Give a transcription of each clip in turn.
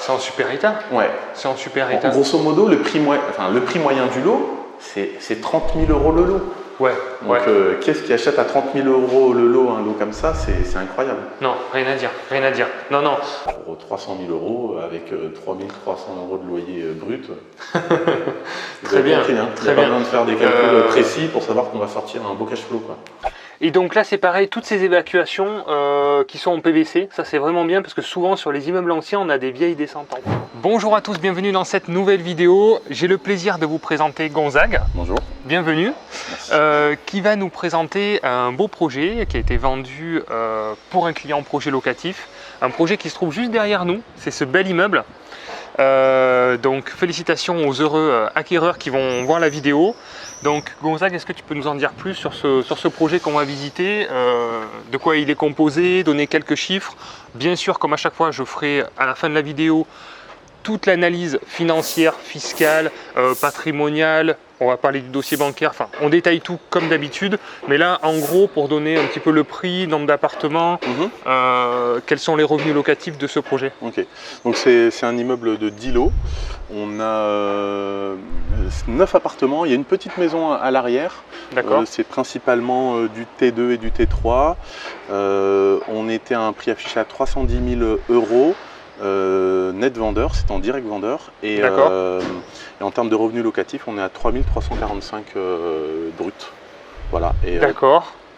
c'est en super état. Ouais. C'est en super état. Grosso modo, le prix moyen du lot, c'est 30 000 € le lot. Ouais. Donc, qu'est-ce qui achète à 30 000 € le lot, un lot comme ça? C'est incroyable. Non, rien à dire, rien à dire. Non, non. Pour 300 000 € avec 3 300 € de loyer brut. Très bien. Compris, hein. Très Il n'y a bien. pas besoin de faire des calculs précis pour savoir qu'on va sortir un beau cash flow, quoi. Et donc là, c'est pareil, toutes ces évacuations qui sont en PVC, ça c'est vraiment bien parce que souvent sur les immeubles anciens, on a des vieilles descentes. Bonjour à tous, bienvenue dans cette nouvelle vidéo. J'ai le plaisir de vous présenter Gonzague. Bonjour. Bienvenue. Qui va nous présenter un beau projet qui a été vendu pour un client projet locatif. Un projet qui se trouve juste derrière nous, c'est ce bel immeuble. Donc félicitations aux heureux acquéreurs qui vont voir la vidéo. Donc Gonzague, est-ce que tu peux nous en dire plus sur ce projet qu'on va visiter, de quoi il est composé, donner quelques chiffres. Bien sûr, comme à chaque fois, je ferai à la fin de la vidéo toute l'analyse financière, fiscale, patrimoniale. On va parler du dossier bancaire, enfin on détaille tout comme d'habitude, mais là en gros pour donner un petit peu le prix, nombre d'appartements, quels sont les revenus locatifs de ce projet. Ok, donc c'est un immeuble de 10 lots, on a 9 appartements, il y a une petite maison à l'arrière, c'est principalement du T2 et du T3, on était à un prix affiché à 310 000 €. Net vendeur, c'est en direct vendeur et en termes de revenus locatifs on est à 3 345 brut. Voilà. Et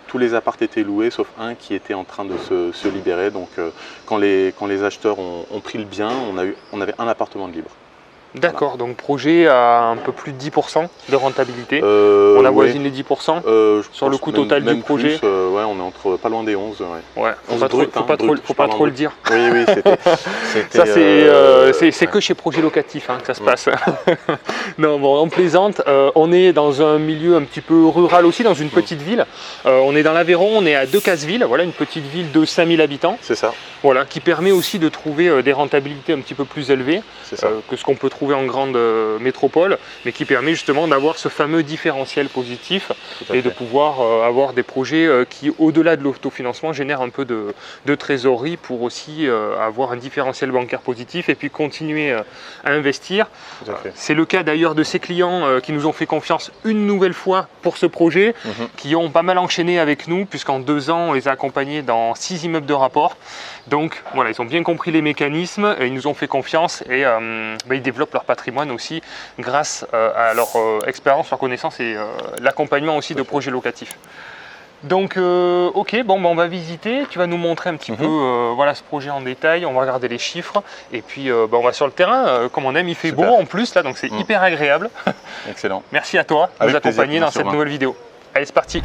tous les apparts étaient loués sauf un qui était en train de se libérer, donc quand les acheteurs ont pris le bien, on avait un appartement de libre. D'accord, donc projet à un peu plus de 10% de rentabilité. On avoisine les 10% sur le coût total du projet. Plus, ouais, on est entre pas loin des 11. Ouais, faut pas trop le dire. Oui, ça c'est que chez projet locatif que ça se passe. Non, bon, on plaisante. On est dans un milieu un petit peu rural aussi, dans une petite ville. On est dans l'Aveyron, on est à Decazeville, voilà, une petite ville de 5000 habitants. C'est ça. Voilà, qui permet aussi de trouver des rentabilités un petit peu plus élevées que ce qu'on peut trouver en grande métropole, mais qui permet justement d'avoir ce fameux différentiel positif et de pouvoir avoir des projets qui, au-delà de l'autofinancement, génèrent un peu de trésorerie pour aussi avoir un différentiel bancaire positif et puis continuer à investir. C'est le cas d'ailleurs de ces clients qui nous ont fait confiance une nouvelle fois pour ce projet, qui ont pas mal enchaîné avec nous, puisqu'en 2 ans, on les a accompagnés dans 6 immeubles de rapport. Donc voilà, ils ont bien compris les mécanismes, et ils nous ont fait confiance et ils développent leur patrimoine aussi grâce à leur expérience, leur connaissance et l'accompagnement aussi de projets locatifs. Donc ok, bon, on va visiter, tu vas nous montrer un petit peu voilà, ce projet en détail, on va regarder les chiffres et puis on va sur le terrain, comme on aime, il fait beau en plus là, donc c'est hyper agréable. Excellent. Merci à toi de nous accompagner dans cette nouvelle vidéo. Allez, c'est parti.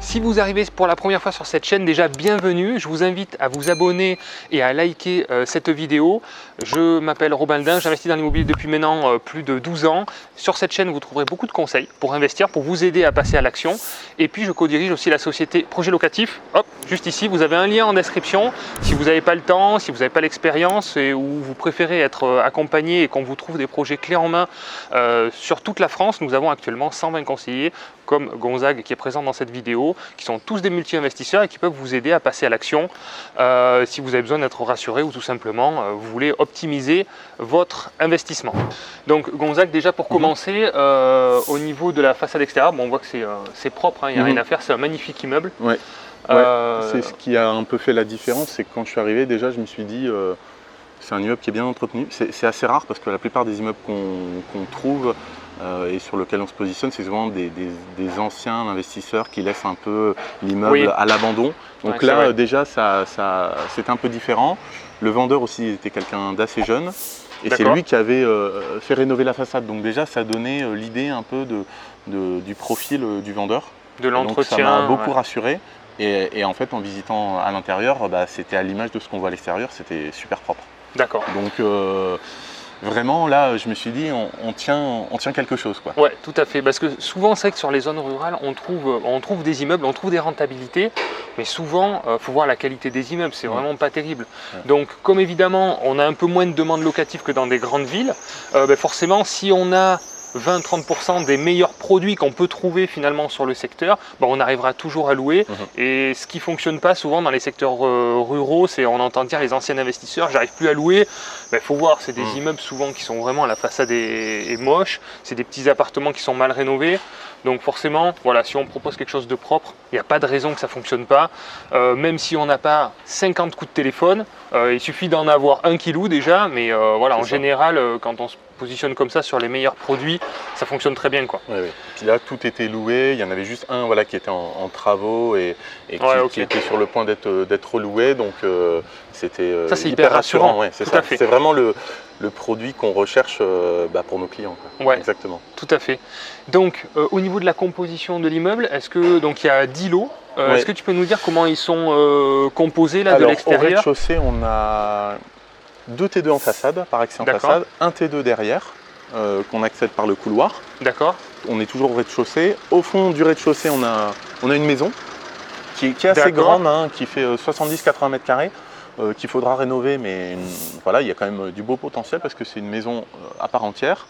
Si vous arrivez pour la première fois sur cette chaîne, déjà bienvenue. Je vous invite à vous abonner et à liker cette vidéo. Je m'appelle Robin Ledin, j'investis dans l'immobilier depuis maintenant plus de 12 ans. Sur cette chaîne, vous trouverez beaucoup de conseils pour investir, pour vous aider à passer à l'action. Et puis, je co-dirige aussi la société Projet Locatif. Hop, juste ici, vous avez un lien en description. Si vous n'avez pas le temps, si vous n'avez pas l'expérience et où vous préférez être accompagné et qu'on vous trouve des projets clés en main sur toute la France, nous avons actuellement 120 conseillers comme Gonzague qui est présent dans cette vidéo, qui sont tous des multi-investisseurs et qui peuvent vous aider à passer à l'action si vous avez besoin d'être rassuré ou tout simplement vous voulez optimiser votre investissement. Donc Gonzague, déjà pour commencer, au niveau de la façade extérieure, bon, on voit que c'est propre, il n'y a rien à faire, c'est un magnifique immeuble. Ouais. C'est ce qui a un peu fait la différence, c'est que quand je suis arrivé, déjà je me suis dit c'est un immeuble qui est bien entretenu. C'est assez rare parce que la plupart des immeubles qu'on trouve et sur lequel on se positionne, c'est souvent des anciens investisseurs qui laissent un peu l'immeuble à l'abandon. Donc là, déjà, c'était un peu différent. Le vendeur aussi était quelqu'un d'assez jeune. Et c'est lui qui avait fait rénover la façade. Donc déjà, ça donnait l'idée un peu du profil du vendeur. De l'entretien. Ça m'a beaucoup rassuré. Et en fait, en visitant à l'intérieur, c'était à l'image de ce qu'on voit à l'extérieur. C'était super propre. D'accord. Donc vraiment, là, je me suis dit, on tient quelque chose, quoi. Ouais, tout à fait. Parce que souvent, c'est vrai que sur les zones rurales, on trouve des immeubles, on trouve des rentabilités, mais souvent, il faut voir la qualité des immeubles, c'est vraiment pas terrible. Donc, comme évidemment, on a un peu moins de demandes locatives que dans des grandes villes, forcément, si on a 20-30% des meilleurs produits qu'on peut trouver finalement sur le secteur, on arrivera toujours à louer. Et ce qui ne fonctionne pas souvent dans les secteurs ruraux, c'est on entend dire les anciens investisseurs, j'arrive plus à louer. Il faut voir, c'est des immeubles souvent qui sont vraiment, la façade est moche, c'est des petits appartements qui sont mal rénovés. Donc forcément, voilà, si on propose quelque chose de propre, il n'y a pas de raison que ça ne fonctionne pas. Même si on n'a pas 50 coups de téléphone, il suffit d'en avoir un qui loue déjà. Mais voilà, en général, quand on se positionne comme ça sur les meilleurs produits, ça fonctionne très bien, quoi. Oui. Puis là, tout était loué. Il y en avait juste un qui était en travaux et qui était sur le point d'être reloué. Donc c'était hyper rassurant. Ouais, c'est vraiment le produit qu'on recherche pour nos clients, quoi. Ouais, exactement. Tout à fait. Donc, au niveau de la composition de l'immeuble, il y a 10 lots. Est-ce que tu peux nous dire comment ils sont composés là, de l'extérieur? Au rez-de-chaussée, on a 2 T2 en façade, par accès en façade, un T2 derrière, qu'on accède par le couloir. D'accord. On est toujours au rez-de-chaussée. Au fond du rez-de-chaussée, on a une maison qui est assez grande, qui fait 70-80 mètres carrés. Qu'il faudra rénover, mais voilà, il y a quand même du beau potentiel parce que c'est une maison à part entière.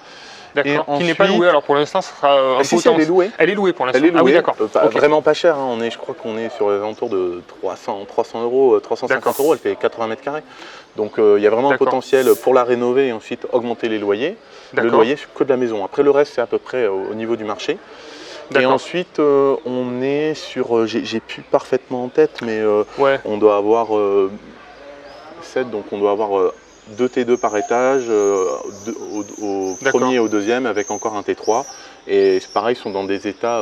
D'accord. Qui n'est pas louée, alors pour l'instant, ça sera un si, elle est louée. Elle est louée pour l'instant. Ah oui, d'accord. Vraiment pas cher, hein. Je crois qu'on est sur les alentours de 300 euros, 350 euros, elle fait 80 mètres carrés. Donc il y a vraiment un potentiel pour la rénover et ensuite augmenter les loyers. Le loyer, c'est que de la maison. Après, le reste, c'est à peu près au niveau du marché. Et ensuite, on est sur, j'ai plus parfaitement en tête, mais on doit avoir 7, donc on doit avoir 2 T2 par étage, au premier et au deuxième, avec encore un T3. Et c'est pareil, ils sont dans des états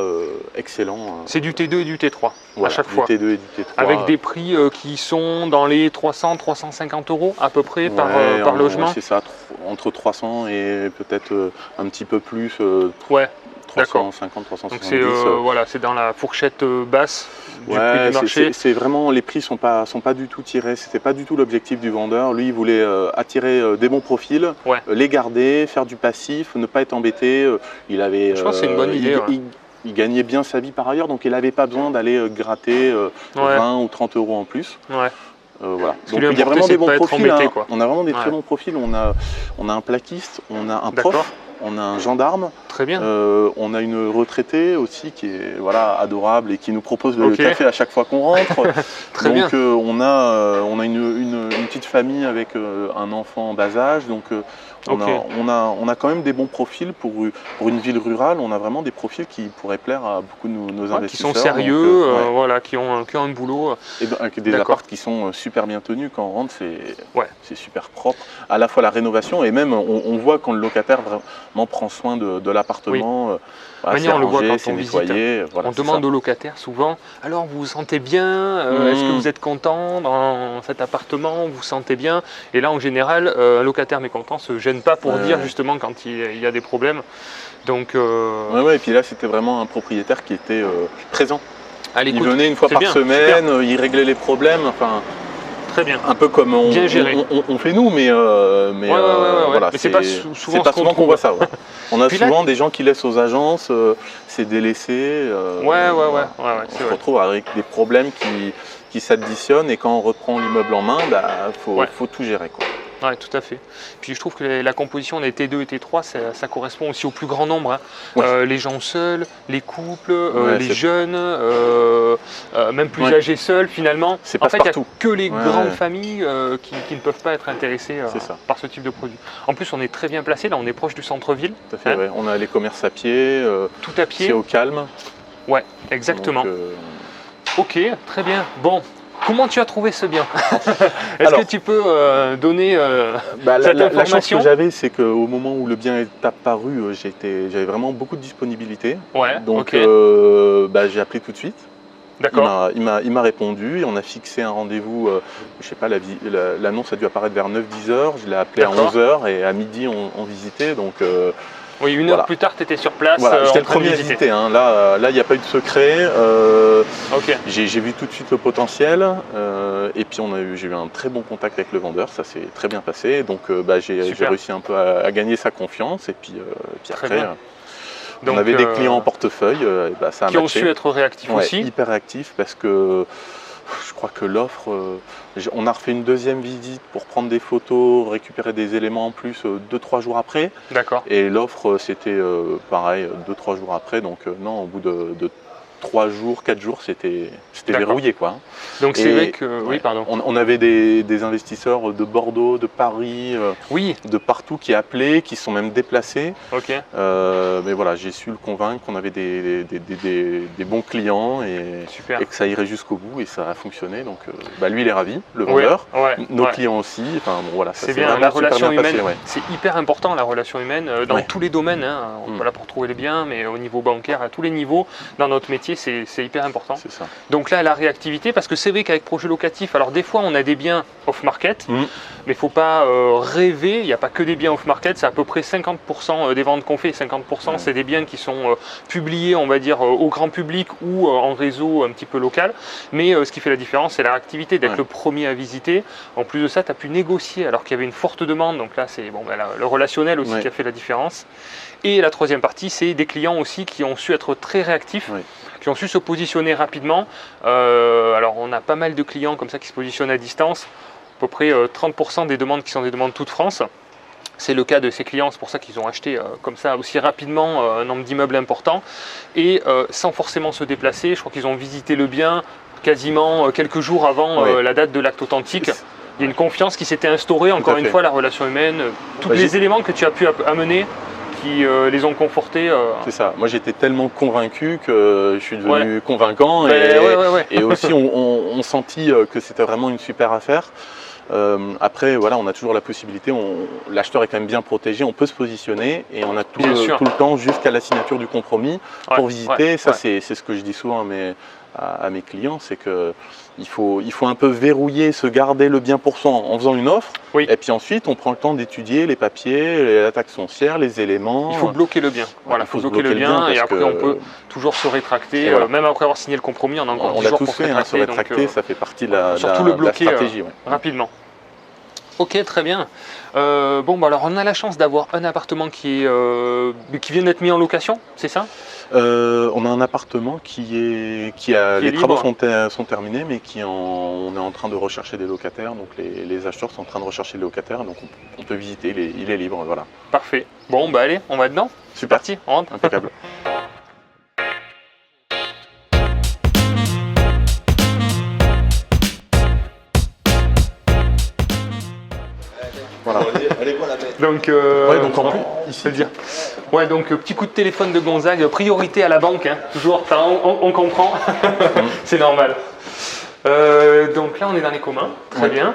excellents. C'est du T2 et du T3 à chaque fois. Du T2 et du T3. Avec des prix qui sont dans les 300-350 euros à peu près par logement. C'est ça, entre 300 et peut-être un petit peu plus. 350, 370. Donc c'est dans la fourchette basse du prix du marché. C'est vraiment, les prix sont pas du tout tirés. C'était pas du tout l'objectif du vendeur. Lui, il voulait attirer des bons profils, les garder, faire du passif, ne pas être embêté. Je pense que c'est une bonne idée. Il gagnait bien sa vie par ailleurs, donc il n'avait pas besoin d'aller gratter 20 ou 30 euros en plus. Voilà. Donc il y a vraiment des bons profils. On a vraiment des très bons profils. On a un plaquiste, on a un prof. On a un gendarme, très bien. On a une retraitée aussi qui est adorable et qui nous propose le café à chaque fois qu'on rentre. Très bien. On a une petite famille avec un enfant en bas âge. Donc on a quand même des bons profils pour une ville rurale. On a vraiment des profils qui pourraient plaire à beaucoup de nos investisseurs. Qui sont sérieux, qui ont un boulot. Et des apparts qui sont super bien tenus. Quand on rentre, c'est super propre. À la fois la rénovation et même on voit quand le locataire vraiment prend soin de l'appartement. On le voit quand on nettoyé, visite. On demande aux locataires souvent, alors vous vous sentez bien, est-ce que vous êtes content dans cet appartement, vous vous sentez bien? Et là en général, un locataire mécontent ne se gêne pas pour dire justement quand il y a des problèmes. Donc, et puis là c'était vraiment un propriétaire qui était présent. Il venait une fois par semaine, il réglait les problèmes. Très bien. Un peu comme on fait nous, mais voilà. Mais c'est pas souvent qu'on voit ça. On a souvent des gens qui laissent aux agences, c'est délaissé. On se retrouve avec des problèmes qui s'additionnent et quand on reprend l'immeuble en main, faut tout gérer, quoi. Oui, tout à fait. Puis je trouve que la composition des T2 et T3, ça correspond aussi au plus grand nombre. Les gens seuls, les couples, les jeunes, même plus âgés seuls finalement. En fait, il n'y a que les grandes familles qui ne peuvent pas être intéressées par ce type de produit. En plus, on est très bien placé, là on est proche du centre-ville. Tout à fait, on a les commerces à pied, tout à pied. C'est au calme. Ouais, exactement. Ok, très bien. Bon. comment tu as trouvé ce bien? Est-ce que tu peux donner cette information? La chance que j'avais, c'est qu'au moment où le bien est apparu, j'avais vraiment beaucoup de disponibilité. Ouais, donc j'ai appelé tout de suite. D'accord. Il m'a répondu et on a fixé un rendez-vous, je sais pas, l'annonce a dû apparaître vers 9-10 heures, je l'ai appelé à 11 h et à midi on visitait. Donc, oui, une heure plus tard, tu étais sur place. Voilà, j'étais le premier à visiter. Hein. Là, il n'y a pas eu de secret. J'ai vu tout de suite le potentiel. Et puis, j'ai eu un très bon contact avec le vendeur. Ça s'est très bien passé. Donc, j'ai réussi un peu à gagner sa confiance. Et puis après, on avait des clients en portefeuille. Ça a qui matché. ont su être réactifs aussi. Hyper réactifs parce que je crois que l'offre, on a refait une deuxième visite pour prendre des photos, récupérer des éléments en plus 2-3 jours après. D'accord. Et l'offre, c'était pareil, 2-3 jours après. Donc non, au bout de 3 jours, 4 jours, c'était verrouillé, quoi. Donc c'est vrai que... Oui, pardon. On avait des investisseurs de Bordeaux, de Paris, de partout qui appelaient, qui se sont même déplacés. Mais voilà, j'ai su le convaincre qu'on avait des bons clients et que ça irait jusqu'au bout et ça a fonctionné. Donc lui, il est ravi, le vendeur, nos clients aussi. Enfin, bon, voilà, c'est bien, la relation humaine, c'est hyper important, la relation humaine, dans tous les domaines. Hein. On n'est pas là pour trouver les biens, mais au niveau bancaire, à tous les niveaux, dans notre métier, c'est hyper important. C'est ça. Donc là, la réactivité, parce que c'est vrai qu'avec projet locatif, alors des fois on a des biens off-market, mais il ne faut pas rêver, il n'y a pas que des biens off-market, c'est à peu près 50% des ventes qu'on fait, 50% c'est des biens qui sont publiés, on va dire, au grand public ou en réseau un petit peu local, mais ce qui fait la différence, c'est la réactivité, d'être le premier à visiter. En plus de ça, tu as pu négocier alors qu'il y avait une forte demande, donc là c'est le relationnel aussi qui a fait la différence. Et la troisième partie, c'est des clients aussi qui ont su être très réactifs, qui ont su se positionner rapidement. Alors on a pas mal de clients comme ça qui se positionnent à distance, à peu près 30% des demandes qui sont des demandes toute France. C'est le cas de ces clients, c'est pour ça qu'ils ont acheté comme ça aussi rapidement un nombre d'immeubles important et sans forcément se déplacer. Je crois qu'ils ont visité le bien quasiment quelques jours avant la date de l'acte authentique. Il y a une confiance qui s'était instaurée, encore une fois, la relation humaine, tous les éléments que tu as pu amener qui les ont confortés. C'est ça, moi j'étais tellement convaincu que je suis devenu convaincant et aussi on sentit que c'était vraiment une super affaire. Après, voilà, on a toujours la possibilité, l'acheteur est quand même bien protégé, on peut se positionner et on a tout le temps jusqu'à la signature du compromis pour visiter. Ça, c'est ce que je dis souvent à mes clients, c'est que il faut un peu verrouiller, se garder le bien pour soi en faisant une offre. Et puis ensuite, on prend le temps d'étudier les papiers, la taxe foncière, les éléments. Il faut bloquer le bien. Voilà, il faut bloquer le bien et après on peut toujours se rétracter. Même après avoir signé le compromis, on a encore 10 jours pour se rétracter. Se rétracter, ça fait partie de la stratégie. Rapidement. Ok, très bien. Alors on a la chance d'avoir un appartement qui vient d'être mis en location, c'est ça? On a un appartement les travaux sont terminés, mais on est en train de rechercher des locataires. Donc les acheteurs sont en train de rechercher des locataires, donc on peut visiter, il est libre, voilà. Parfait. Bon, allez, on va dedans. C'est parti, on rentre. Impeccable. Voilà. Donc, en plus, ici, dire. Donc petit coup de téléphone de Gonzague, priorité à la banque, hein, toujours, on comprend, c'est normal. Donc là, on est dans les communs, très bien.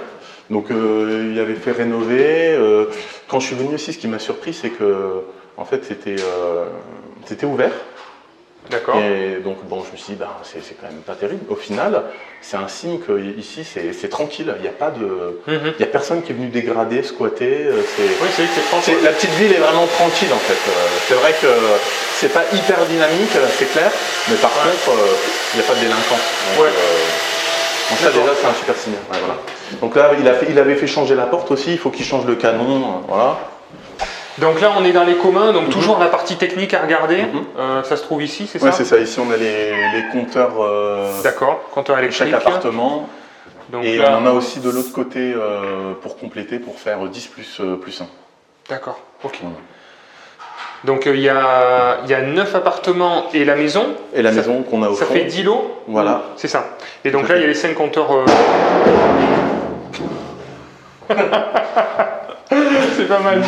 Donc il avait fait rénover. Quand je suis venu ici, ce qui m'a surpris, c'est que en fait, c'était ouvert. D'accord. Et donc je me suis dit, c'est quand même pas terrible. Au final, c'est un signe que ici c'est tranquille. Il n'y a pas il y a personne qui est venu dégrader, squatter. c'est tranquille. La petite ville est vraiment tranquille en fait. C'est vrai que c'est pas hyper dynamique, c'est clair, mais par contre, il n'y a pas de délinquance. Donc ça déjà c'est un super signe. Voilà. Donc là, il avait fait changer la porte aussi. Il faut qu'il change le canon. Voilà. Donc là, on est dans les communs, donc toujours la partie technique à regarder. Ça se trouve ici, c'est ça? Oui, c'est ça. Ici, on a les compteurs. D'accord, compteur électrique. Chaque appartement. Donc et là, on en a aussi de l'autre côté pour compléter, pour faire 10 plus 1. D'accord, ok. Donc il y a 9 appartements et la maison. Et la maison qu'on a au fond. Ça fait 10 lots. Voilà. C'est ça. Et donc là, il y a les 5 compteurs. C'est pas mal.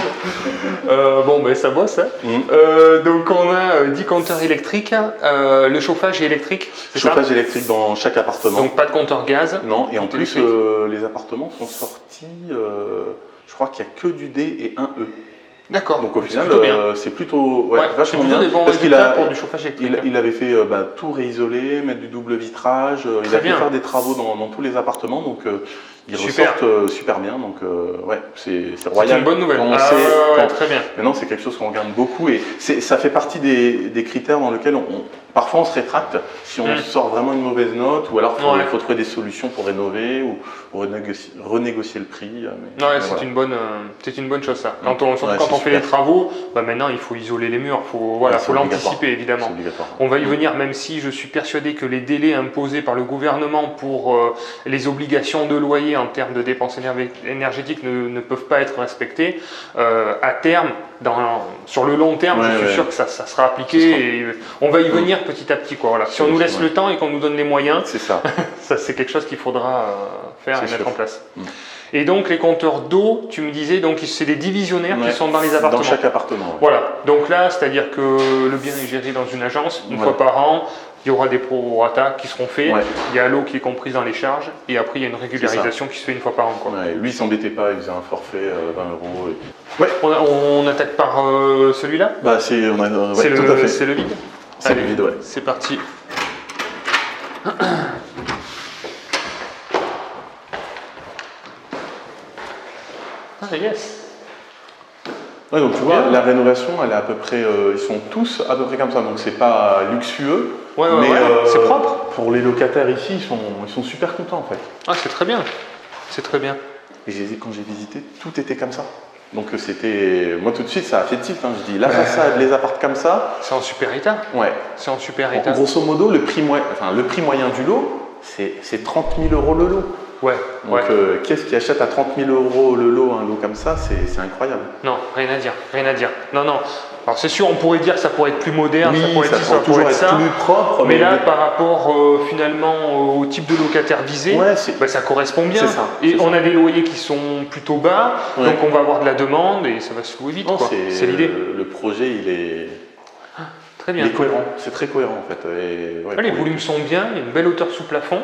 Bon, ben ça bosse. Hein. Donc on a 10 compteurs électriques. Le chauffage est électrique. Chauffage électrique dans chaque appartement. Donc pas de compteur gaz. Non, et en plus les appartements sont sortis, je crois qu'il n'y a que du D et un E. D'accord. Donc au final, c'est plutôt vachement bien. Des bons résultats pour du chauffage électrique. Il avait fait tout réisoler, mettre du double vitrage. Il a pu faire des travaux dans tous les appartements, donc ils ressortent super bien. Donc c'est royal. C'est une bonne nouvelle. Très bien. Maintenant, c'est quelque chose qu'on regarde beaucoup et ça fait partie des critères dans lesquels parfois on se rétracte si on sort vraiment une mauvaise note, ou alors il faut trouver des solutions pour rénover ou renégocier le prix. C'est une bonne chose ça. Quand on fait les travaux, maintenant il faut isoler les murs, faut l'anticiper évidemment. On va y venir, même si je suis persuadé que les délais imposés par le gouvernement pour les obligations de loyer en termes de dépenses énergétiques ne peuvent pas être respectés. À terme, sur le long terme, je suis sûr que ça sera appliqué et on va y venir petit à petit. Si on nous laisse le temps et qu'on nous donne les moyens, ça c'est quelque chose qu'il faudra faire et mettre en place. Et donc les compteurs d'eau, tu me disais, donc c'est des divisionnaires qui sont dans les appartements. Dans chaque appartement. Voilà, donc là, c'est-à-dire que le bien est géré dans une agence, une fois par an, il y aura des prorata qui seront faits, il y a l'eau qui est comprise dans les charges, et après il y a une régularisation qui se fait une fois par an. Lui, il s'embêtait pas, il faisait un forfait 20 €. On attaque par celui-là C'est le vide. C'est le vide, c'est parti. Yes. Donc tu vois, la rénovation, elle est à peu près, ils sont tous à peu près comme ça, donc c'est pas luxueux, mais c'est propre. Pour les locataires ici, ils sont super contents en fait. C'est très bien, c'est très bien. Et quand j'ai visité, tout était comme ça. Donc moi tout de suite ça a fait tilt, je dis la façade, les apparts comme ça. C'est en super état. C'est en super état. Grosso modo, le prix moyen du lot, c'est 30 000 € le lot. Donc qu'est-ce qui achète à 30 000 € le lot, un lot comme ça, c'est incroyable. Non, rien à dire. Non. Alors c'est sûr, on pourrait dire que ça pourrait être plus moderne, ça pourrait être ça, plus propre. Mais là, par rapport finalement au type de locataire visé, ça correspond bien. On a des loyers qui sont plutôt bas, donc on va avoir de la demande et ça va se louer vite. C'est l'idée. Le projet, il est... Très bien. Il est cohérent, c'est très cohérent en fait. Les volumes sont bien, il y a une belle hauteur sous plafond.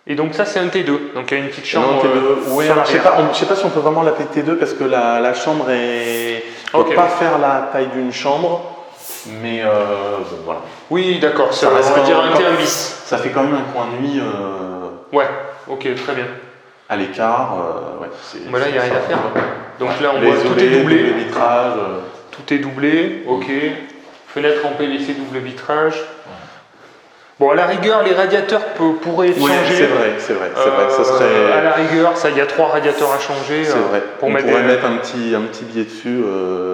Et donc ça c'est un T2, donc il y a une petite chambre. Je sais pas si on peut vraiment l'appeler T2 parce que la chambre ne peut pas faire la taille d'une chambre, mais voilà. Oui, d'accord, ça veut dire un T1 bis. Ça fait quand même un coin de nuit. Très bien. À l'écart, là il n'y a rien à faire. Donc là on voit tout est doublé. Vitrage. Tout est doublé, Fenêtre en PVC double vitrage. Bon, à la rigueur, les radiateurs pourraient changer. C'est vrai. Ça serait... À la rigueur, il y a 3 radiateurs à changer. C'est vrai. On pourrait mettre un petit billet dessus,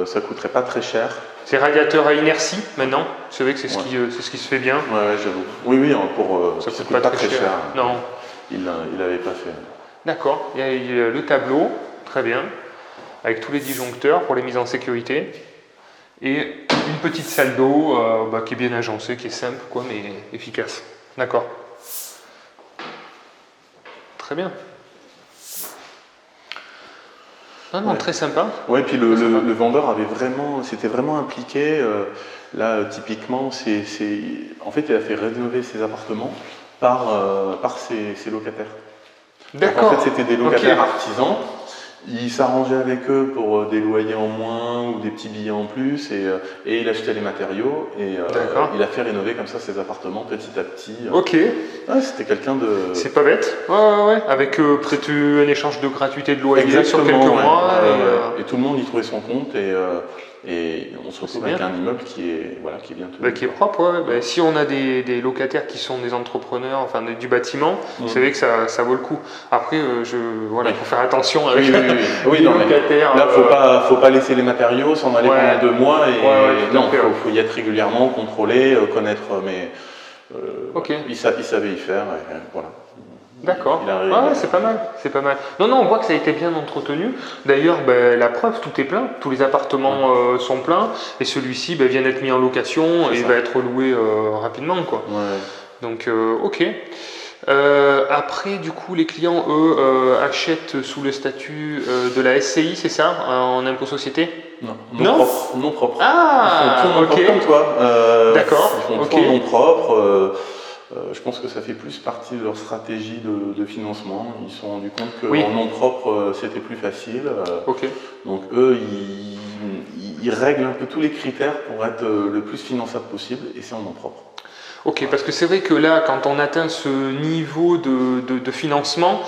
ça coûterait pas très cher. C'est radiateur à inertie maintenant. C'est vrai que c'est ce qui se fait bien. J'avoue. Oui, ça coûte pas très cher. Non. Il l'avait pas fait. D'accord. Il y a le tableau, très bien, avec tous les disjoncteurs pour les mises en sécurité. Et une petite salle d'eau qui est bien agencée, qui est simple, mais efficace. D'accord. Très bien. Très sympa. Puis le vendeur s'était vraiment impliqué. Là, typiquement, en fait, il a fait rénover ses appartements par ses locataires. D'accord. En fait, c'était des locataires artisans. Il s'arrangeait avec eux pour des loyers en moins ou des petits billets en plus et il achetait les matériaux et il a fait rénover comme ça ses appartements petit à petit. C'était quelqu'un de... C'est pas bête. Avec peut-être un échange de gratuité de loyer sur quelques mois. Et tout le monde y trouvait son compte et on se retrouve avec un immeuble qui est bien tenu. Qui est propre, si on a des locataires qui sont des entrepreneurs, du bâtiment, c'est vrai que ça vaut le coup. Après, il faut faire attention avec les locataires. Là, faut pas laisser les matériaux, s'en aller pendant 2 mois. Faut y être régulièrement, contrôler, connaître. Mais il savait y faire. Voilà. D'accord. C'est pas mal. Non, on voit que ça a été bien entretenu. D'ailleurs, la preuve, tout est plein. Tous les appartements sont pleins. Et celui-ci vient d'être mis en location et va être loué rapidement. Donc, Après, du coup, les clients, eux, achètent sous le statut de la SCI, c'est ça, en impôt société? Non, nom propre. Ah, ils font tout ok. comme toi. D'accord. Ils font tout en nom propre. Je pense que ça fait plus partie de leur stratégie de financement. Ils se sont rendus compte qu'en nom propre, c'était plus facile. Donc eux, ils règlent un peu tous les critères pour être le plus finançable possible, et c'est en nom propre. Ok, parce que c'est vrai que là, quand on atteint ce niveau de financement,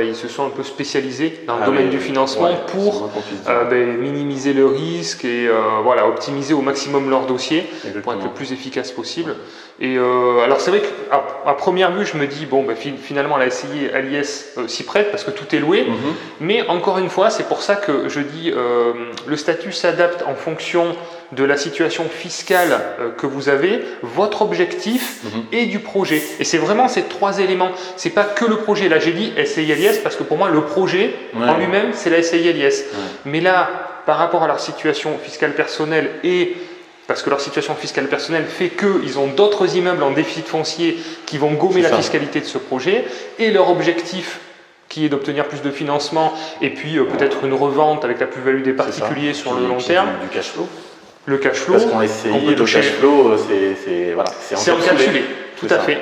ils se sont un peu spécialisés dans le domaine du financement pour minimiser le risque et optimiser au maximum leur dossier pour être le plus efficace possible. Et alors c'est vrai qu'à première vue, je me dis, finalement la SCI et l'IS s'y prête parce que tout est loué, mais encore une fois, c'est pour ça que je dis le statut s'adapte en fonction de la situation fiscale que vous avez, votre objectif et du projet. Et c'est vraiment ces trois éléments. C'est pas que le projet. Là, j'ai dit SCI LIS parce que pour moi, le projet en lui-même, c'est la SCI LIS. Mais là, par rapport à leur situation fiscale personnelle et parce que leur situation fiscale personnelle fait qu'ils ont d'autres immeubles en déficit foncier qui vont gommer la fiscalité de ce projet et leur objectif qui est d'obtenir plus de financement et puis peut-être une revente avec la plus-value des particuliers sur le long terme. Du cash flow. Le cash flow, parce qu'on SCI, le cash flow, c'est encapsulé. Tout à fait.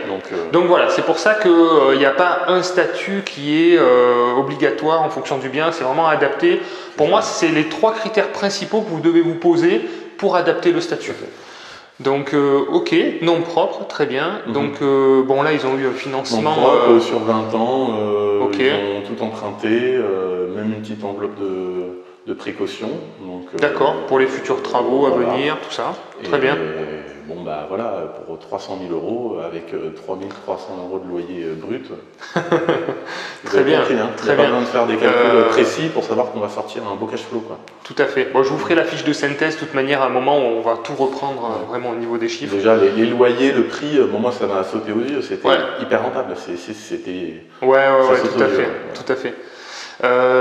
Donc voilà, c'est pour ça qu'il n'y a pas un statut qui est obligatoire en fonction du bien, c'est vraiment adapté. Pour moi, c'est les trois critères principaux que vous devez vous poser pour adapter le statut. Donc, ok, nom propre, très bien. Donc, là, ils ont eu un financement. Nom propre, sur 20 ans, ils ont tout emprunté, même une petite enveloppe de précaution. D'accord, pour les futurs travaux à venir, tout ça. Très bien. Pour 300 000 euros, avec 3 300 euros de loyer brut. Très bien. Très bien. Pas besoin de faire des calculs précis pour savoir qu'on va sortir un beau cash flow. Tout à fait. Bon, je vous ferai la fiche de synthèse de toute manière à un moment où on va tout reprendre vraiment au niveau des chiffres. Déjà, les loyers, le prix, moi ça m'a sauté aux yeux. C'était hyper rentable. C'était. Tout à fait.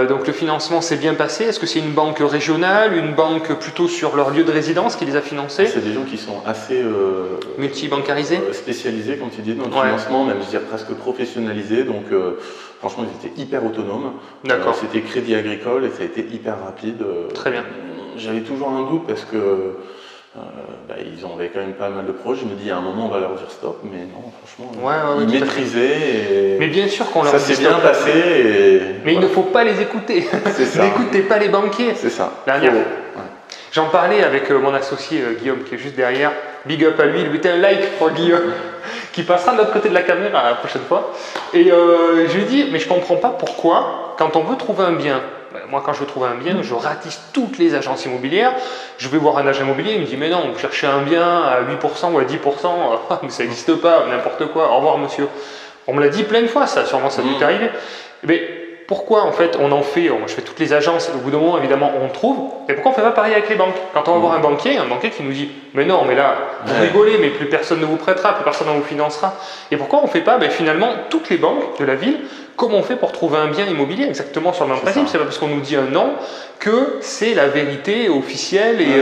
Donc le financement s'est bien passé. Est-ce que c'est une banque régionale, une banque plutôt sur leur lieu de résidence qui les a financés? C'est des gens qui sont assez multi-bancarisés, spécialisés, comme tu dis, dans le financement, même je dirais presque professionnalisés. Donc franchement, ils étaient hyper autonomes. D'accord. C'était Crédit Agricole et ça a été hyper rapide. Très bien. J'avais toujours un doute parce que ils avaient quand même pas mal de projets. Je me dis, à un moment, on va leur dire stop, mais non, franchement, ils maîtrisaient. Mais bien sûr qu'on leur dit stop. Ça s'est bien passé. Mais il ne faut pas les écouter. N'écoutez pas les banquiers. C'est ça. J'en parlais avec mon associé Guillaume qui est juste derrière. Big up à lui, il lui un like pour Guillaume qui passera de l'autre côté de la caméra la prochaine fois. Et je lui dis, mais je comprends pas pourquoi, quand on veut trouver un bien, moi quand je veux trouver un bien, je ratisse toutes les agences immobilières, je vais voir un agent immobilier, il me dit mais non, vous cherchez un bien à 8% ou à 10%, mais ça n'existe pas, n'importe quoi, au revoir monsieur. On me l'a dit plein de fois, ça sûrement ça a dû t'arriver. Mais pourquoi en fait on en fait, je fais toutes les agences, au bout d'un moment évidemment on trouve, et pourquoi on ne fait pas pareil avec les banques? Quand on va voir un banquier qui nous dit mais non, mais là vous rigolez, mais plus personne ne vous prêtera, plus personne ne vous financera. Et pourquoi on ne fait pas finalement toutes les banques de la ville, comment on fait pour trouver un bien immobilier exactement sur le même principe? C'est pas parce qu'on nous dit un non que c'est la vérité officielle. Et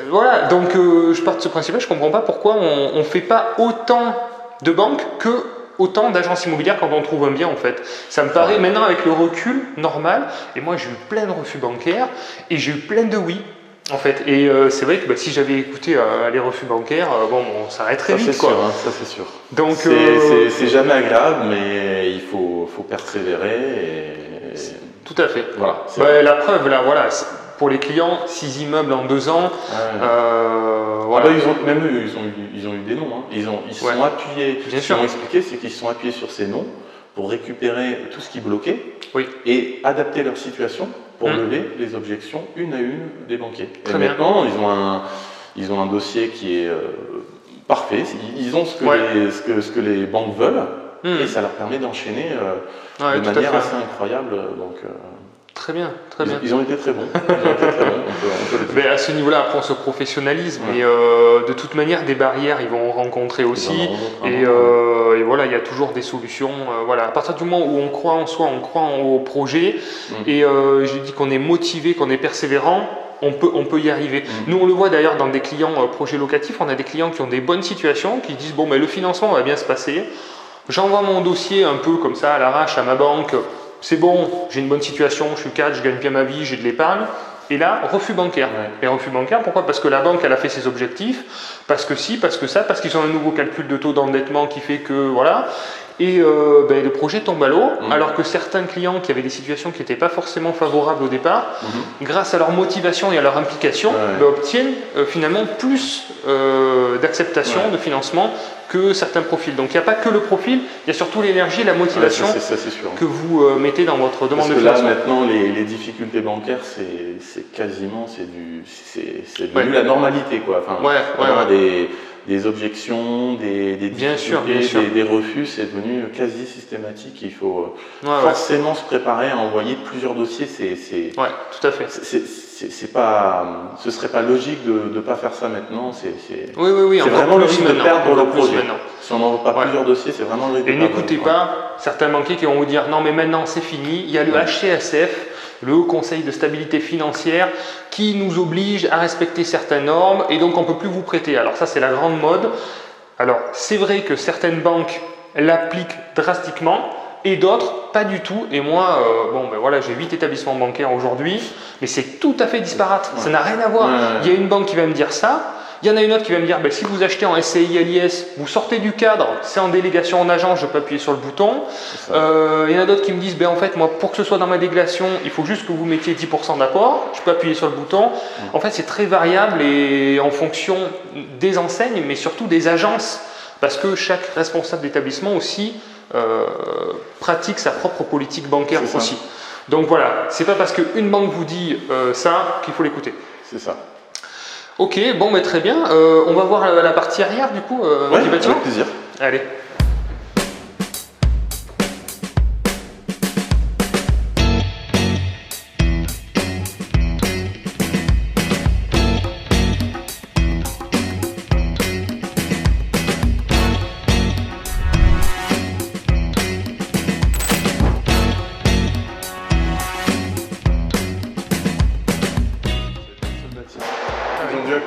voilà, donc je pars de ce principe-là, je ne comprends pas pourquoi on ne fait pas autant de banques que autant d'agences immobilières quand on trouve un bien en fait. Ça me paraît maintenant avec le recul normal, et moi j'ai eu plein de refus bancaires et j'ai eu plein de oui en fait. Et c'est vrai que si j'avais écouté les refus bancaires, on s'arrêterait vite. Sûr, ça c'est sûr. Donc c'est jamais agréable, mais il faut persévérer. Tout à fait. Voilà, la preuve là, voilà. Pour les clients, 6 immeubles en 2 ans. Voilà. Ils ont eu des noms. Ils se sont appuyés. Bien sûr. Ce qu'ils m'ont expliqué, c'est qu'ils se sont appuyés sur ces noms pour récupérer tout ce qui bloquait et adapter leur situation pour lever les objections une à une des banquiers. Très et bien. maintenant, ils ont un dossier qui est parfait. Ils ont ce que les banques veulent et ça leur permet d'enchaîner de manière assez incroyable. Donc, très bien. Ils ont été très bons. On peut le dire. Mais à ce niveau-là, après on se professionnalise, mais de toute manière, des barrières, ils vont rencontrer aussi. Et voilà, il y a toujours des solutions. Voilà. À partir du moment où on croit en soi, on croit au projet, et je dis qu'on est motivé, qu'on est persévérant, on peut y arriver. Nous, on le voit d'ailleurs dans des clients projets locatifs, on a des clients qui ont des bonnes situations, qui disent, bon, ben, le financement va bien se passer, j'envoie mon dossier un peu comme ça à l'arrache à ma banque, c'est bon, j'ai une bonne situation, je suis cadre, je gagne bien ma vie, j'ai de l'épargne. Et là, refus bancaire. Et refus bancaire, pourquoi? Parce que la banque, elle a fait ses objectifs, parce que si, parce que ça, parce qu'ils ont un nouveau calcul de taux d'endettement qui fait que, voilà. Et le projet tombe à l'eau, alors que certains clients qui avaient des situations qui n'étaient pas forcément favorables au départ, grâce à leur motivation et à leur implication, obtiennent finalement plus d'acceptation, de financement que certains profils. Donc il n'y a pas que le profil, il y a surtout l'énergie et la motivation que vous mettez dans votre demande de financement. Là maintenant les difficultés bancaires c'est quasiment devenu la normalité quoi. Enfin, des objections, des refus, c'est devenu quasi systématique. Il faut forcément se préparer à envoyer plusieurs dossiers. Tout à fait. Ce serait pas logique de ne pas faire ça maintenant. C'est c'est vraiment le risque de perdre le projet. Si on n'envoie pas plusieurs dossiers, c'est vraiment le risque de perdre. Et n'écoutez pas certains banquiers qui vont vous dire non mais maintenant c'est fini, il y a le HCSF, le Haut Conseil de stabilité financière, qui nous oblige à respecter certaines normes et donc on ne peut plus vous prêter. Alors ça c'est la grande mode. Alors c'est vrai que certaines banques l'appliquent drastiquement et d'autres pas du tout. Et moi, j'ai 8 établissements bancaires aujourd'hui, mais c'est tout à fait disparate. Ça n'a rien à voir. Il y a une banque qui va me dire ça. Il y en a une autre qui va me dire, si vous achetez en SCI LIS, vous sortez du cadre, c'est en délégation en agence, je peux appuyer sur le bouton. Il y en a d'autres qui me disent, en fait, moi, pour que ce soit dans ma délégation, il faut juste que vous mettiez 10% d'apport, je peux appuyer sur le bouton. En fait, c'est très variable et en fonction des enseignes, mais surtout des agences, parce que chaque responsable d'établissement aussi pratique sa propre politique bancaire aussi. Donc voilà, c'est pas parce qu'une banque vous dit ça qu'il faut l'écouter. C'est ça. Ok, très bien. On va voir la partie arrière du coup du bâtiment. Avec plaisir. Allez.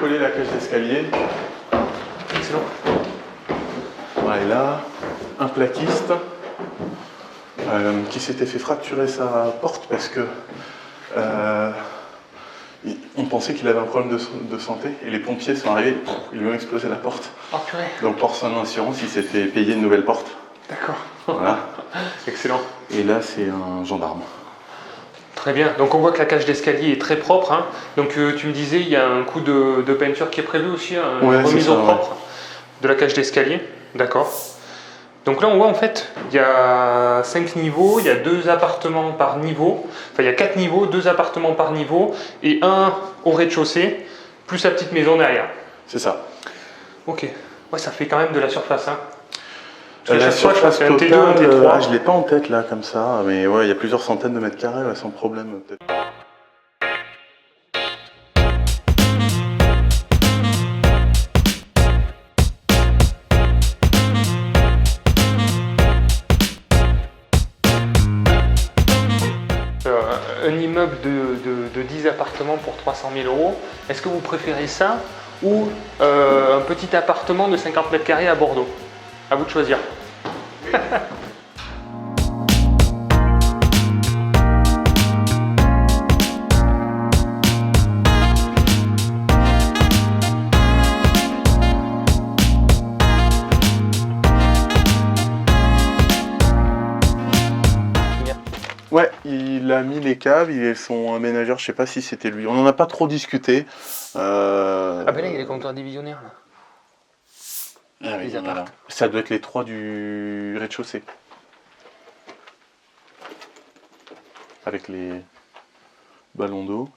Coller la cage d'escalier. Excellent. Et là, un plaquiste qui s'était fait fracturer sa porte parce que on pensait qu'il avait un problème de santé et les pompiers sont arrivés, ils lui ont explosé la porte. Oh, purée. Donc pour son assurance, il s'est fait payer une nouvelle porte. D'accord. Voilà. Excellent. Et là, c'est un gendarme. Très bien, donc on voit que la cage d'escalier est très propre. Hein. Donc tu me disais, il y a un coup de peinture qui est prévu aussi, une remise au propre de la cage d'escalier. D'accord. Donc là on voit en fait, il y a 5 niveaux, il y a 2 appartements par niveau. Enfin il y a 4 niveaux, 2 appartements par niveau et un au rez-de-chaussée, plus la petite maison derrière. C'est ça. Ok, ça fait quand même de la surface. Hein. La surface totale, T2, un T3. Je ne l'ai pas en tête là comme ça, mais il y a plusieurs centaines de mètres carrés sans problème peut-être. Un immeuble de 10 appartements pour 300 000 €, est-ce que vous préférez ça ou un petit appartement de 50 mètres carrés à Bordeaux? À vous de choisir. Ouais, il a mis les caves, son ménageur, je sais pas si c'était lui. On n'en a pas trop discuté. Ah ben là, il y a les comptoirs divisionnaires là. Ah oui, voilà. Ça doit être les 3 du rez-de-chaussée. Avec les ballons d'eau.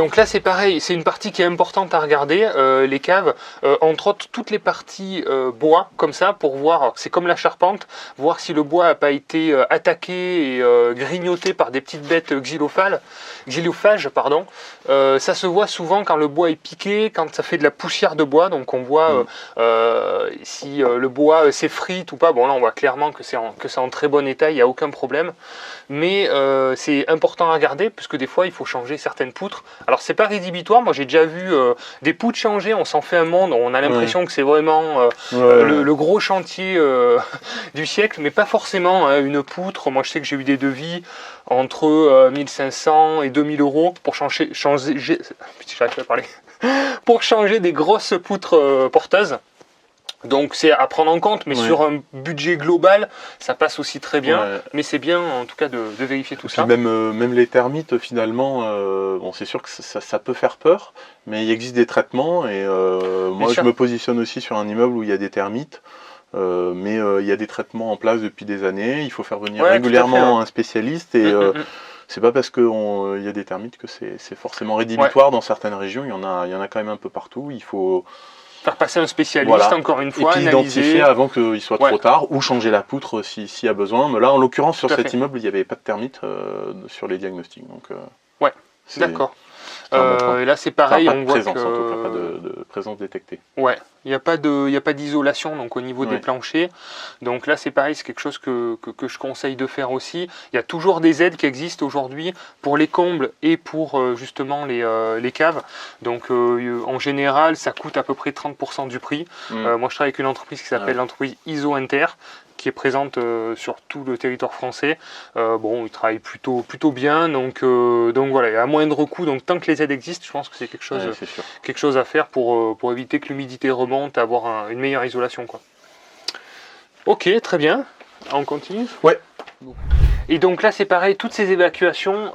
Donc là c'est pareil, c'est une partie qui est importante à regarder, les caves, entre autres toutes les parties bois comme ça pour voir, c'est comme la charpente, voir si le bois n'a pas été attaqué et grignoté par des petites bêtes xylophages, pardon. Ça se voit souvent quand le bois est piqué, quand ça fait de la poussière de bois, donc on voit si le bois s'effrite ou pas. Bon là on voit clairement que c'est en très bon état, il n'y a aucun problème, mais c'est important à regarder puisque des fois il faut changer certaines poutres. Alors c'est pas rédhibitoire, moi j'ai déjà vu des poutres changer, on s'en fait un monde, on a l'impression que c'est vraiment le gros chantier du siècle, mais pas forcément une poutre. Moi je sais que j'ai eu des devis entre 1500 et 2000 euros pour changer j'arrive pas à parler, pour changer des grosses poutres porteuses. Donc c'est à prendre en compte, mais sur un budget global, ça passe aussi très bien. Mais c'est bien en tout cas de vérifier tout ça. Même les termites, finalement, bon, c'est sûr que ça peut faire peur, mais il existe des traitements. Et moi, je me positionne aussi sur un immeuble où il y a des termites. Mais il y a des traitements en place depuis des années. Il faut faire venir régulièrement un spécialiste. Et c'est pas parce qu'il y a des termites que c'est forcément rédhibitoire. Dans certaines régions, il y en a quand même un peu partout. Il faut faire passer un spécialiste, encore une fois, et puis identifier avant qu'il soit trop tard, ou changer la poutre s'il y a besoin. Mais là, en l'occurrence, sur cet immeuble, il n'y avait pas de termites sur les diagnostics. Donc, d'accord. Et là, c'est pareil, on voit que... pas de présence détectée. Ouais, il n'y a pas d'isolation donc au niveau des planchers. Donc là, c'est pareil, c'est quelque chose que je conseille de faire aussi. Il y a toujours des aides qui existent aujourd'hui pour les combles et pour justement les caves. Donc en général, ça coûte à peu près 30% du prix. Moi, je travaille avec une entreprise qui s'appelle l'entreprise ISO Inter, qui est présente sur tout le territoire français. Bon, ils travaillent plutôt bien, donc voilà, il y a moindre coût. Donc tant que les aides existent, je pense que c'est quelque chose à faire pour éviter que l'humidité remonte, avoir une meilleure isolation, quoi. Ok, très bien. On continue ? Ouais. Et donc là c'est pareil, toutes ces évacuations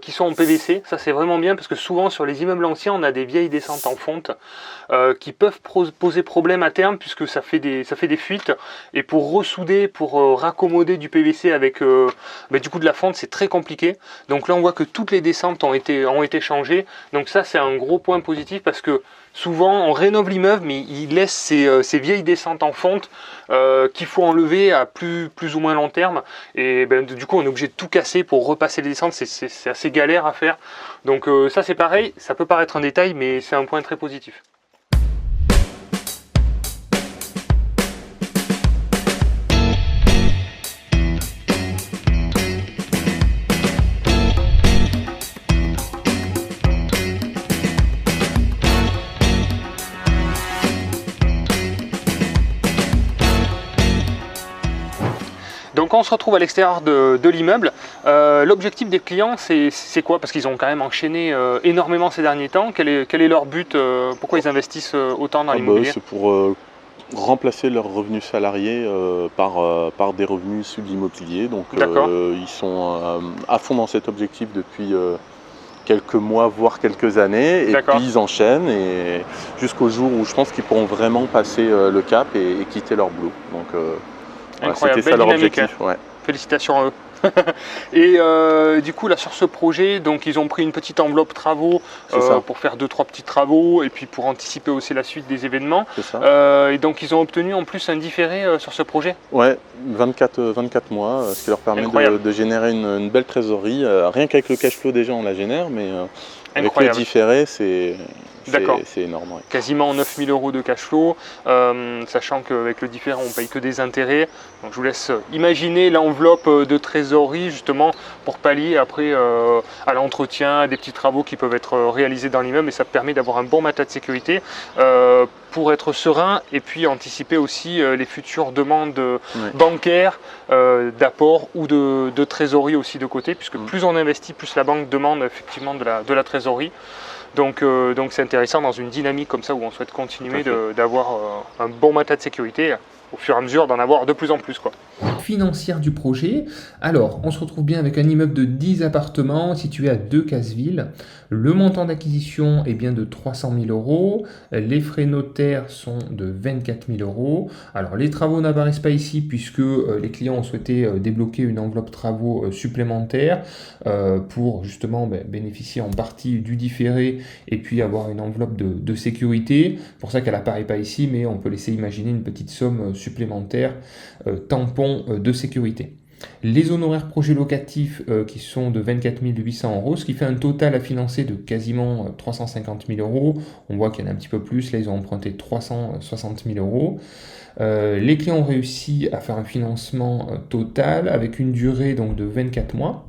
qui sont en PVC, ça c'est vraiment bien parce que souvent sur les immeubles anciens on a des vieilles descentes en fonte qui peuvent poser problème à terme puisque ça fait des fuites, et pour ressouder, pour raccommoder du PVC avec du coup de la fonte, c'est très compliqué. Donc là on voit que toutes les descentes ont été changées, donc ça c'est un gros point positif parce que souvent on rénove l'immeuble mais il laisse ces vieilles descentes en fonte qu'il faut enlever à plus ou moins long terme, et du coup on est obligé de tout casser pour repasser les descentes, c'est assez galère à faire. Donc ça c'est pareil, ça peut paraître un détail mais c'est un point très positif. Donc on se retrouve à l'extérieur de l'immeuble. L'objectif des clients, c'est quoi? Parce qu'ils ont quand même enchaîné énormément ces derniers temps. Quel est leur but? Pourquoi ils investissent autant dans l'immobilier? C'est pour remplacer leurs revenus salariés par des revenus issus de l'immobilier. Donc ils sont à fond dans cet objectif depuis quelques mois, voire quelques années. Et puis ils enchaînent et jusqu'au jour où je pense qu'ils pourront vraiment passer le cap et quitter leur boulot. Donc, incroyable, c'était ça leur objectif. Félicitations à eux. Et du coup là sur ce projet, donc ils ont pris une petite enveloppe travaux pour faire 2-3 petits travaux et puis pour anticiper aussi la suite des événements. Et donc ils ont obtenu en plus un différé sur ce projet. Ouais, 24 mois, ce qui leur permet de générer une belle trésorerie. Rien qu'avec le cash flow déjà on la génère, mais avec le différé c'est énorme. Ouais. Quasiment 9 000 euros de cash flow, sachant qu'avec le différé on ne paye que des intérêts. Donc je vous laisse imaginer l'enveloppe de trésorerie justement pour pallier après à l'entretien, des petits travaux qui peuvent être réalisés dans l'immeuble, et ça permet d'avoir un bon matelas de sécurité pour être serein et puis anticiper aussi les futures demandes bancaires, d'apport ou de trésorerie aussi de côté, puisque plus on investit, plus la banque demande effectivement de la trésorerie. Donc c'est intéressant dans une dynamique comme ça où on souhaite continuer d'avoir un bon matelas de sécurité. au fur et à mesure d'en avoir de plus en plus, quoi. Financière du projet. Alors, on se retrouve bien avec un immeuble de 10 appartements situé à Decazeville. Le montant d'acquisition est bien de 300 000 euros. Les frais notaires sont de 24 000 euros. Alors, les travaux n'apparaissent pas ici puisque les clients ont souhaité débloquer une enveloppe travaux supplémentaire pour justement bénéficier en partie du différé et puis avoir une enveloppe de sécurité. Pour ça qu'elle n'apparaît pas ici, mais on peut laisser imaginer une petite somme supplémentaire tampon de sécurité. Les honoraires projets locatifs qui sont de 24 800 euros, ce qui fait un total à financer de quasiment 350 000 euros. On voit qu'il y en a un petit peu plus, là ils ont emprunté 360 000 euros. Les clients ont réussi à faire un financement total avec une durée donc, de 24 mois,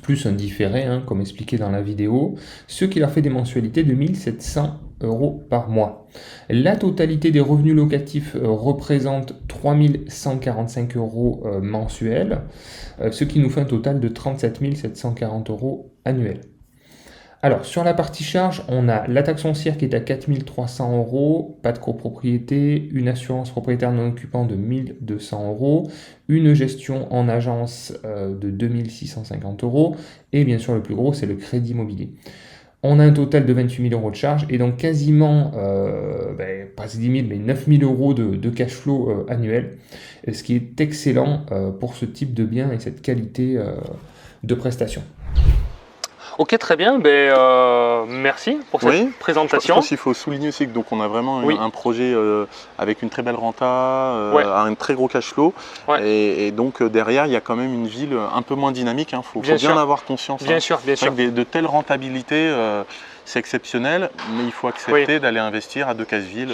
plus un différé, comme expliqué dans la vidéo, ce qui leur fait des mensualités de 1 700 euros par mois. La totalité des revenus locatifs représente 3 145 euros mensuels, ce qui nous fait un total de 37 740 euros annuels. Alors, sur la partie charge, on a la taxe foncière qui est à 4 300 euros, pas de copropriété, une assurance propriétaire non occupant de 1 200 euros, une gestion en agence de 2 650 euros, et bien sûr le plus gros, c'est le crédit immobilier. On a un total de 28 000 euros de charges et donc quasiment, pas 10 000, mais 9 000 euros de cash flow annuel, ce qui est excellent pour ce type de bien et cette qualité de prestation. Ok, très bien. Merci pour cette présentation. Je pense qu'il faut souligner aussi que donc on a vraiment un projet avec une très belle renta, un très gros cash flow. Et donc derrière, il y a quand même une ville un peu moins dynamique. Il faut bien avoir conscience. Bien sûr. De telles rentabilités, c'est exceptionnel, mais il faut accepter d'aller investir à Decazeville.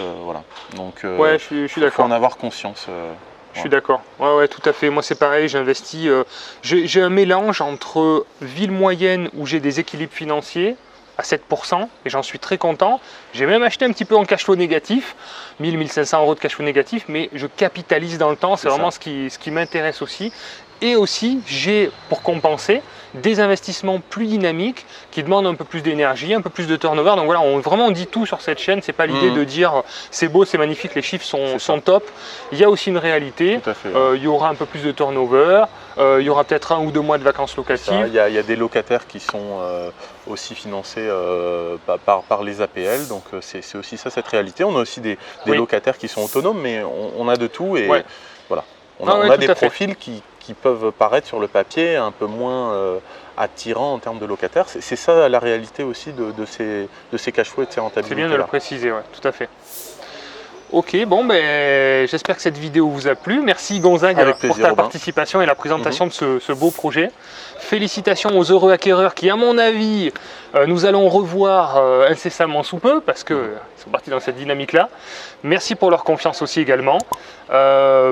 Donc je suis d'accord. Il faut en avoir conscience. Je suis d'accord, ouais, tout à fait. Moi c'est pareil, j'investis, j'ai un mélange entre ville moyenne où j'ai des équilibres financiers à 7% et j'en suis très content. J'ai même acheté un petit peu en cash flow négatif, 1 500 euros de cash flow négatif, mais je capitalise dans le temps, c'est vraiment ce qui m'intéresse aussi. Et aussi, j'ai, pour compenser, des investissements plus dynamiques qui demandent un peu plus d'énergie, un peu plus de turnover. Donc voilà, on dit tout sur cette chaîne. C'est pas l'idée de dire c'est beau, c'est magnifique, les chiffres sont top. Il y a aussi une réalité. Il y aura un peu plus de turnover. Il y aura peut-être 1 ou 2 mois de vacances locatives. Il y a des locataires qui sont aussi financés par les APL. Donc c'est aussi ça, cette réalité. On a aussi des locataires qui sont autonomes, mais on a de tout. Et voilà, on a des profils qui peuvent paraître sur le papier un peu moins attirants en termes de locataires. C'est ça la réalité aussi de ces cash flows et de ces rentabilités. C'est bien de le préciser, tout à fait. Ok, j'espère que cette vidéo vous a plu. Merci Gonzague pour ta participation et la présentation de ce beau projet. Félicitations aux heureux acquéreurs qui, à mon avis, nous allons revoir incessamment sous peu parce qu'ils sont partis dans cette dynamique-là. Merci pour leur confiance aussi également.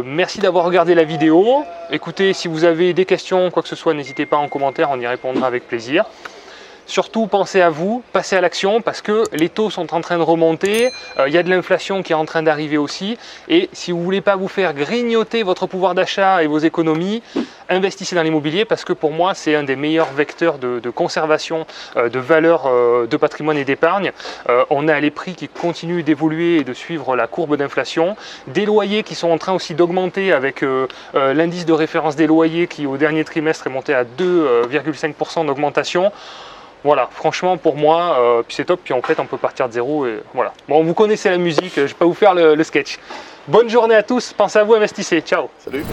Merci d'avoir regardé la vidéo. Écoutez, si vous avez des questions, quoi que ce soit, n'hésitez pas en commentaire, on y répondra avec plaisir. Surtout, pensez à vous, passez à l'action parce que les taux sont en train de remonter, il y a de l'inflation qui est en train d'arriver aussi. Et si vous ne voulez pas vous faire grignoter votre pouvoir d'achat et vos économies, investissez dans l'immobilier parce que pour moi, c'est un des meilleurs vecteurs de conservation de valeur de patrimoine et d'épargne. On a les prix qui continuent d'évoluer et de suivre la courbe d'inflation. Des loyers qui sont en train aussi d'augmenter avec l'indice de référence des loyers qui au dernier trimestre est monté à 2,5% d'augmentation. Voilà, franchement pour moi, c'est top, puis en fait on peut partir de zéro et voilà. Bon, vous connaissez la musique, je ne vais pas vous faire le sketch. Bonne journée à tous, pensez à vous, investissez, ciao. Salut.